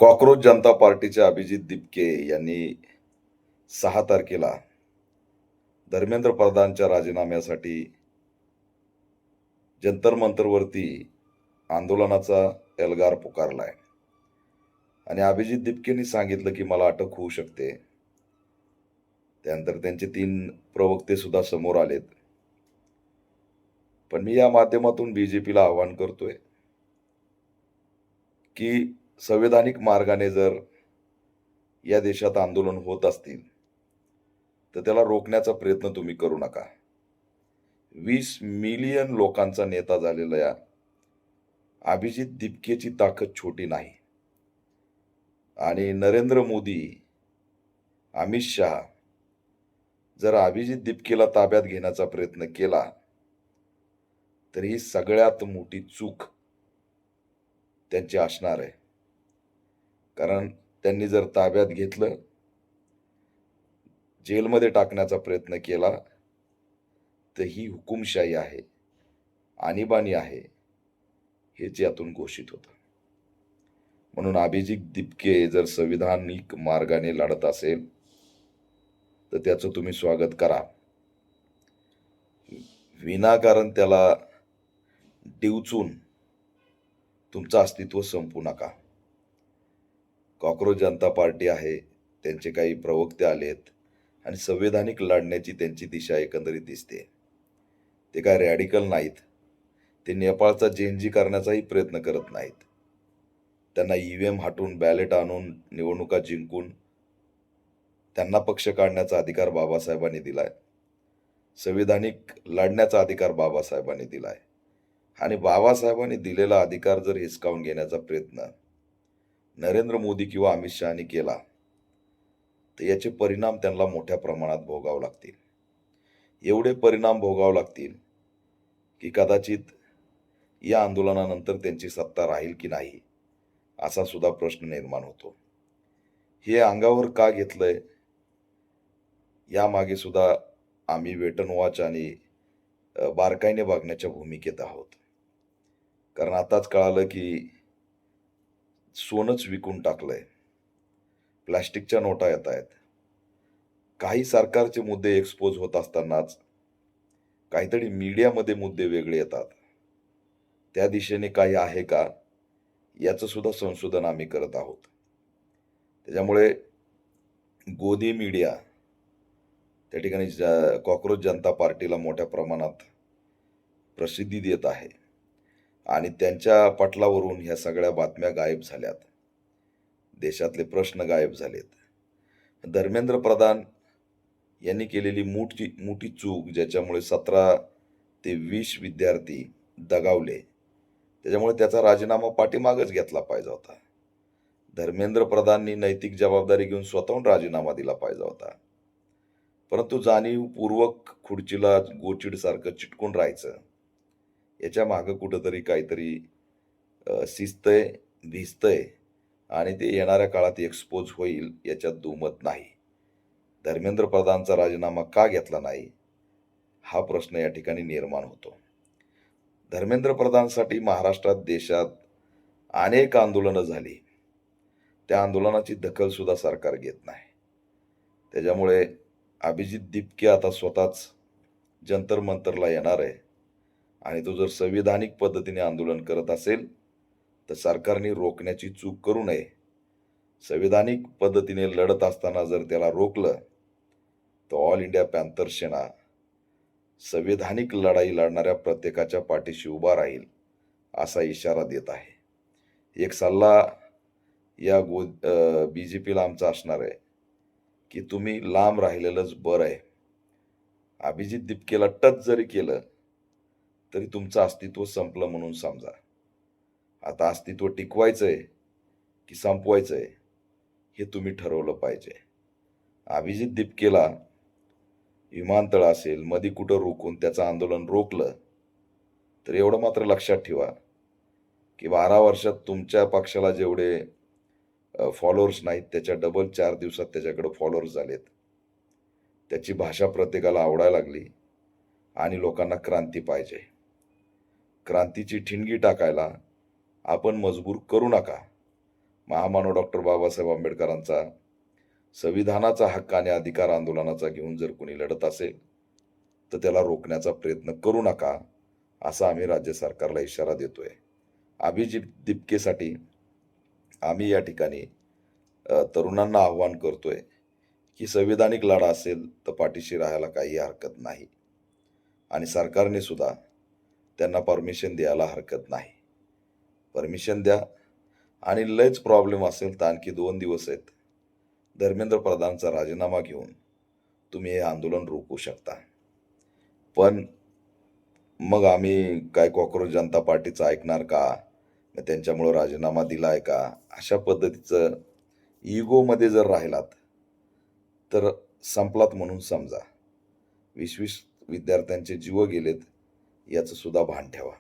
Cockroach जनता पार्टीचे अभिजित दिपके यांनी 6 तारखेला धर्मेंद्र प्रधानच्या राजीनाम्यासाठी जंतर मंतरवरती आंदोलनाचा एल्गार पुकारलाय आणि अभिजित दिपकेंनी सांगितलं की मला अटक होऊ शकते. त्यानंतर त्यांचे 3 प्रवक्ते सुद्धा समोर आलेत. पण मी या माध्यमातून बीजेपीला आवाहन करतोय की संवैधानिक मार्गाने जर या देशात आंदोलन होत असतील तर त्याला रोखण्याचा प्रयत्न तुम्ही करू नका. 20 मिलियन लोकांचा नेता झालेला या अभिजित दिपकेची ताकद छोटी नाही आणि नरेंद्र मोदी, अमित शहा जर अभिजित दिपकेला ताब्यात घेण्याचा प्रयत्न केला तर ही सगळ्यात मोठी चूक त्यांची असणार आहे. कारण त्यांनी जर ताब्यात घेतलं, जेलमध्ये टाकण्याचा प्रयत्न केला तर ही हुकुमशाही आहे, आणीबाणी आहे, हेच यातून घोषित होतं. म्हणून अभिजित दिपके जर संविधानिक मार्गाने लढत असेल तर त्याचं तुम्ही स्वागत करा. विनाकारण त्याला डिवचून तुमचं अस्तित्व संपू नका. कॉकरोच जनता पार्टी आहे, त्यांचे काही प्रवक्ते आलेत आणि संवैधानिक लढण्याची त्यांची दिशा एकंदरीत दिसते. ते काय रॅडिकल नाहीत. ते नेपाळचा जेनजी करण्याचाही प्रयत्न करत नाहीत. त्यांना ईव्हीएम हटवून बॅलेट आणून निवडणुका जिंकून त्यांना पक्ष काढण्याचा अधिकार बाबासाहेबांनी दिलाय. संवैधानिक लढण्याचा अधिकार बाबासाहेबांनी दिलाय आणि बाबासाहेबांनी दिलेला अधिकार जर हिसकावून घेण्याचा प्रयत्न नरेंद्र मोदी किंवा अमित शहानी केला तर याचे परिणाम त्यांना मोठ्या प्रमाणात भोगावे लागतील. एवढे परिणाम भोगावे लागतील की कदाचित या आंदोलनानंतर त्यांची सत्ता राहील की नाही असा सुद्धा प्रश्न निर्माण होतो. हे अंगावर का घेतलंय यामागे सुद्धा आम्ही वेट अँड वॉच आणि बारकाईने बघण्याच्या भूमिकेत आहोत. कारण आताच कळालं की सोनंच विकून टाकलंय. प्लॅस्टिकच्या नोटा येत आहेत. काही सरकारचे मुद्दे एक्सपोज होत असतानाच काहीतरी मीडियामध्ये मुद्दे वेगळे येतात. त्या दिशेने काही आहे का याचं सुद्धा संशोधन आम्ही करत आहोत. त्याच्यामुळे गोदी मीडिया त्या ठिकाणी कॉकरोच जनता पार्टीला मोठ्या प्रमाणात प्रसिद्धी देत आहे आणि त्यांच्या पटलावरून ह्या सगळ्या बातम्या गायब झाल्यात. देशातले प्रश्न गायब झालेत. धर्मेंद्र प्रधान यांनी केलेली मोठी चूक ज्याच्यामुळे 17 ते 20 विद्यार्थी दगावले, त्याच्यामुळे त्याचा राजीनामा पाठीमागच घेतला पाहिजे होता. धर्मेंद्र प्रधाननी नैतिक जबाबदारी घेऊन स्वतःहून राजीनामा दिला पाहिजे होता. परंतु जाणीवपूर्वक खुर्चीला गोचिडसारखं चिटकून राहायचं, याच्या मागं कुठंतरी काहीतरी शिजतंय, भिजतंय आणि ते येणाऱ्या काळात एक्सपोज होईल याच्यात दुमत नाही. धर्मेंद्र प्रधानचा राजीनामा का घेतला नाही हा प्रश्न या ठिकाणी निर्माण होतो. धर्मेंद्र प्रधानसाठी महाराष्ट्रात, देशात अनेक आंदोलनं झाली. त्या आंदोलनाची दखल सुद्धा सरकार घेत नाही. त्याच्यामुळे अभिजित दिपके आता स्वतःच जंतर मंतरला येणार आहे आणि तो जर संविधानिक पद्धतीने आंदोलन करत असेल तर सरकारने रोखण्याची चूक करू नये. संविधानिक पद्धतीने लढत असताना जर त्याला रोखलं तर ऑल इंडिया पॅन्थर सेना संविधानिक लढाई लढणाऱ्या प्रत्येकाच्या पाठीशी उभा राहील असा इशारा देत आहे. एक सल्ला या बीजेपीला आमचा असणार आहे की तुम्ही लांब राहिलेलंच बरं आहे. अभिजित दिपकेला टच जरी केलं तरी तुमचं अस्तित्व संपलं म्हणून समजा. आता अस्तित्व टिकवायचंय की संपवायचंय हे तुम्ही ठरवलं पाहिजे. अभिजित दिपकेला विमानतळ असेल मध्ये कुठं रोखून त्याचं आंदोलन रोखलं तर एवढं मात्र लक्षात ठेवा की 12 वर्षात तुमच्या पक्षाला जेवढे फॉलोअर्स नाहीत त्याच्या डबल 4 दिवसात त्याच्याकडे फॉलोअर्स झालेत. त्याची भाषा प्रत्येकाला आवडायला लागली आणि लोकांना क्रांती पाहिजे. क्रांतीची ठिणगी टाकायला आपण मजबूर करू नका. महामानव डॉक्टर बाबासाहेब आंबेडकरांचा संविधानाचा हक्क आणि अधिकार आंदोलनाचा घेऊन जर कोणी लढत असेल तर त्याला रोखण्याचा प्रयत्न करू नका, असा आम्ही राज्य सरकारला इशारा देतोय. अभिजित दिपकेसाठी आम्ही या ठिकाणी तरुणांना आव्हान करतोय की संविधानिक लढा असेल तर पाठीशी राहायला काही हरकत नाही आणि सरकारने सुद्धा त्यांना परमिशन द्यायला हरकत नाही. परमिशन द्या आणि लयच प्रॉब्लेम असेल तर आणखी 2 दिवस आहेत. धर्मेंद्र प्रधानचा राजीनामा घेऊन तुम्ही हे आंदोलन रोखू शकता. पण मग आम्ही काय कॉकरोच जनता पार्टीचं ऐकणार का? मग त्यांच्यामुळं राजीनामा दिलाय का? अशा पद्धतीचं इगोमध्ये जर राहिलात तर संपलात म्हणून समजा. 20-20 विद्यार्थ्यांचे जीव गेलेत याचं सुद्धा भान ठेवा.